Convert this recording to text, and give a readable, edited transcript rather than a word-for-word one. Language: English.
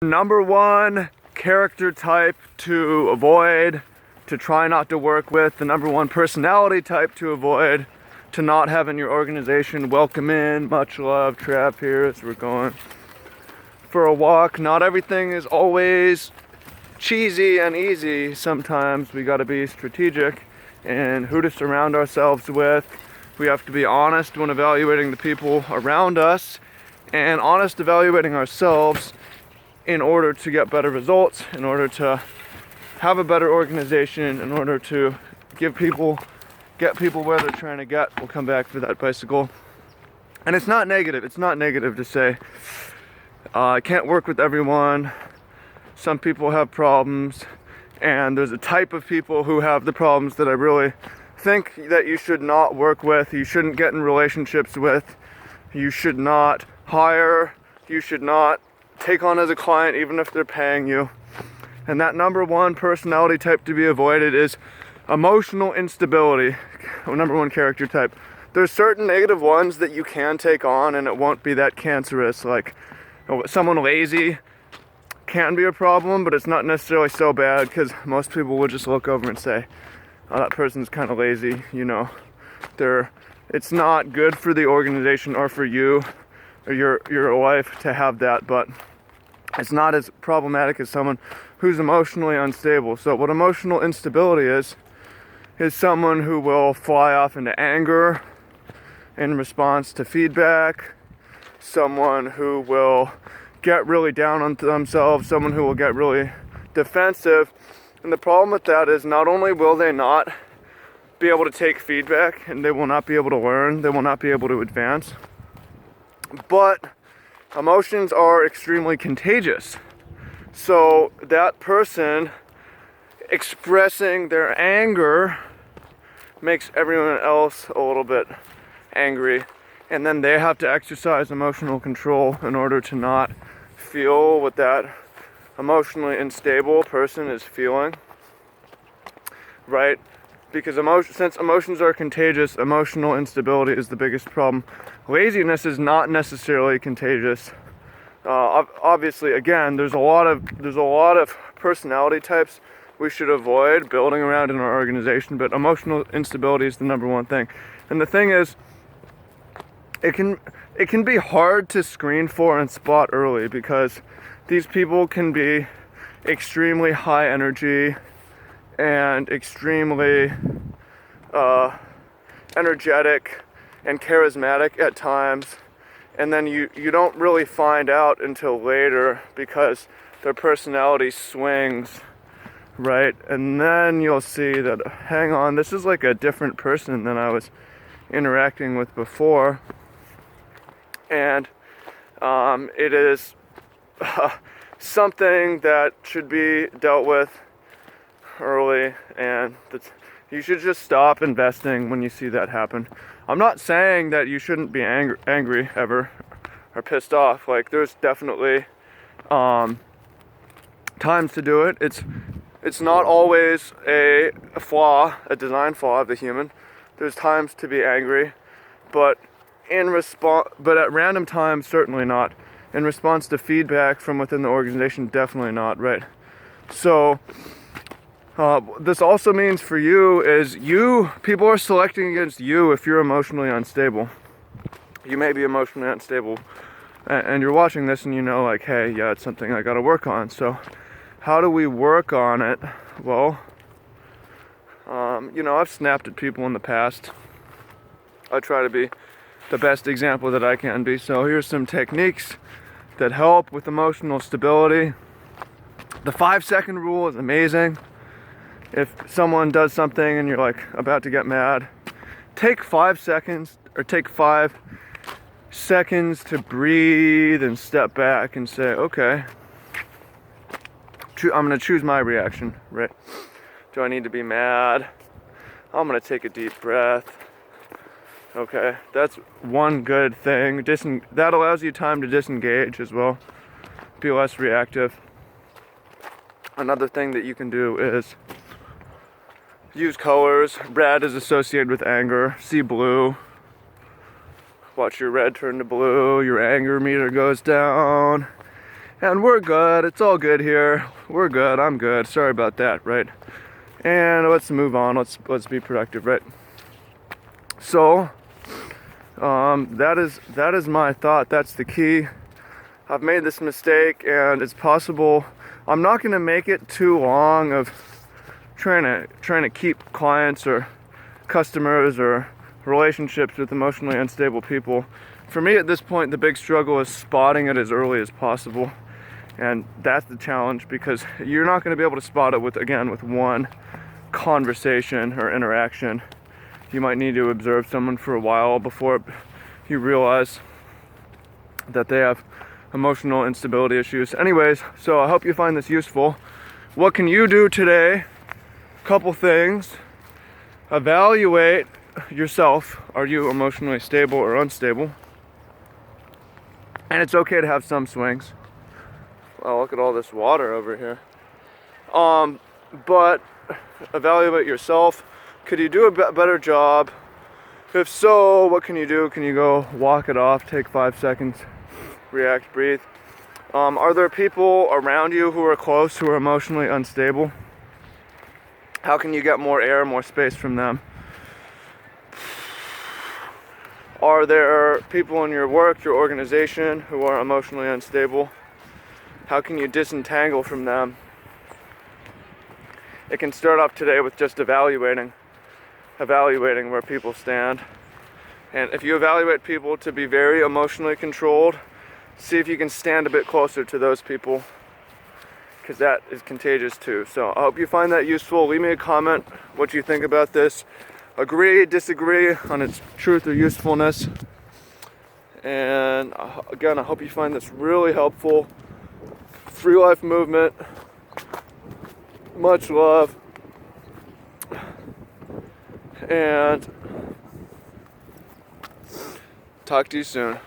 Number one character type to avoid, to try not to work with, the number one personality type to avoid, to not have in your organization. Welcome in, much love, Trav here as we're going for a walk. Not everything is always cheesy and easy. Sometimes we got to be strategic in who to surround ourselves with. We have to be honest when evaluating the people around us and honest evaluating ourselves in order to get better results, in order to have a better organization, in order to get people where they're trying to get. We'll come back for that bicycle. And it's not negative. It's not negative to say, I can't work with everyone. Some people have problems. And there's a type of people who have the problems that I really think that you should not work with. You shouldn't get in relationships with. You should not hire. You should not take on as a client even if they're paying you. And that number one personality type to be avoided is emotional instability. Number one character type. There's certain negative ones that you can take on and it won't be that cancerous. Like someone lazy can be a problem, but it's not necessarily so bad because most people will just look over and say, oh, that person's kind of lazy, you know. It's not good for the organization or for you or your life to have that, but it's not as problematic as someone who's emotionally unstable. So what emotional instability is someone who will fly off into anger in response to feedback, someone who will get really down on themselves, someone who will get really defensive. And the problem with that is not only will they not be able to take feedback and they will not be able to learn, they will not be able to advance, but emotions are extremely contagious. So that person expressing their anger makes everyone else a little bit angry. And then they have to exercise emotional control in order to not feel what that emotionally unstable person is feeling. Right? Because since emotions are contagious, emotional instability is the biggest problem. Laziness is not necessarily contagious. Obviously, again, there's a lot of personality types we should avoid building around in our organization, but emotional instability is the number one thing. And the thing is, it can be hard to screen for and spot early because these people can be extremely high energy and extremely energetic and charismatic at times, and then you don't really find out until later because their personality swings, right? And then you'll see that, hang on, this is like a different person than I was interacting with before, and it is something that should be dealt with early, and you should just stop investing when you see that happen. I'm not saying that you shouldn't be angry ever or pissed off. Like, there's definitely times to do it. It's not always a design flaw of the human. There's times to be angry, but at random times, certainly not. In response to feedback from within the organization, definitely not, right? So this also means for you is people are selecting against you if you're emotionally unstable. You may be emotionally unstable and you're watching this and you know, like, hey, yeah, it's something I gotta work on. So how do we work on it? Well, I've snapped at people in the past. I try to be the best example that I can be. So here's some techniques that help with emotional stability. The 5-second rule is amazing. If someone does something and you're like about to get mad, take 5 seconds or take 5 seconds to breathe and step back and say, okay, I'm going to choose my reaction, right? Do I need to be mad? I'm going to take a deep breath. Okay, that's one good thing. That allows you time to disengage as well, be less reactive. Another thing that you can do is use colors. Red is associated with anger. See blue. Watch your red turn to blue. Your anger meter goes down. And we're good. It's all good here. We're good. I'm good. Sorry about that, right? And let's move on. Let's be productive, right? So, that is my thought. That's the key. I've made this mistake, and it's possible. I'm not going to make it too long of trying to keep clients or customers or relationships with emotionally unstable people. For me at this point, the big struggle is spotting it as early as possible. And that's the challenge, because you're not going to be able to spot it with one conversation or interaction. You might need to observe someone for a while before you realize that they have emotional instability issues. Anyways, so I hope you find this useful. What can you do today? Couple things. Evaluate yourself. Are you emotionally stable or unstable? And it's okay to have some swings. Wow, look at all this water over here. But evaluate yourself. Could you do a better job? If so, what can you do? Can you go walk it off, take 5 seconds, react, breathe? Are there people around you who are close who are emotionally unstable? How can you get more air, more space from them? Are there people in your work, your organization, who are emotionally unstable? How can you disentangle from them? It can start off today with just evaluating where people stand. And if you evaluate people to be very emotionally controlled, see if you can stand a bit closer to those people, because that is contagious too. So I hope you find that useful. Leave me a comment what you think about this. Agree, disagree on its truth or usefulness. And again, I hope you find this really helpful. Free life movement. Much love. And talk to you soon.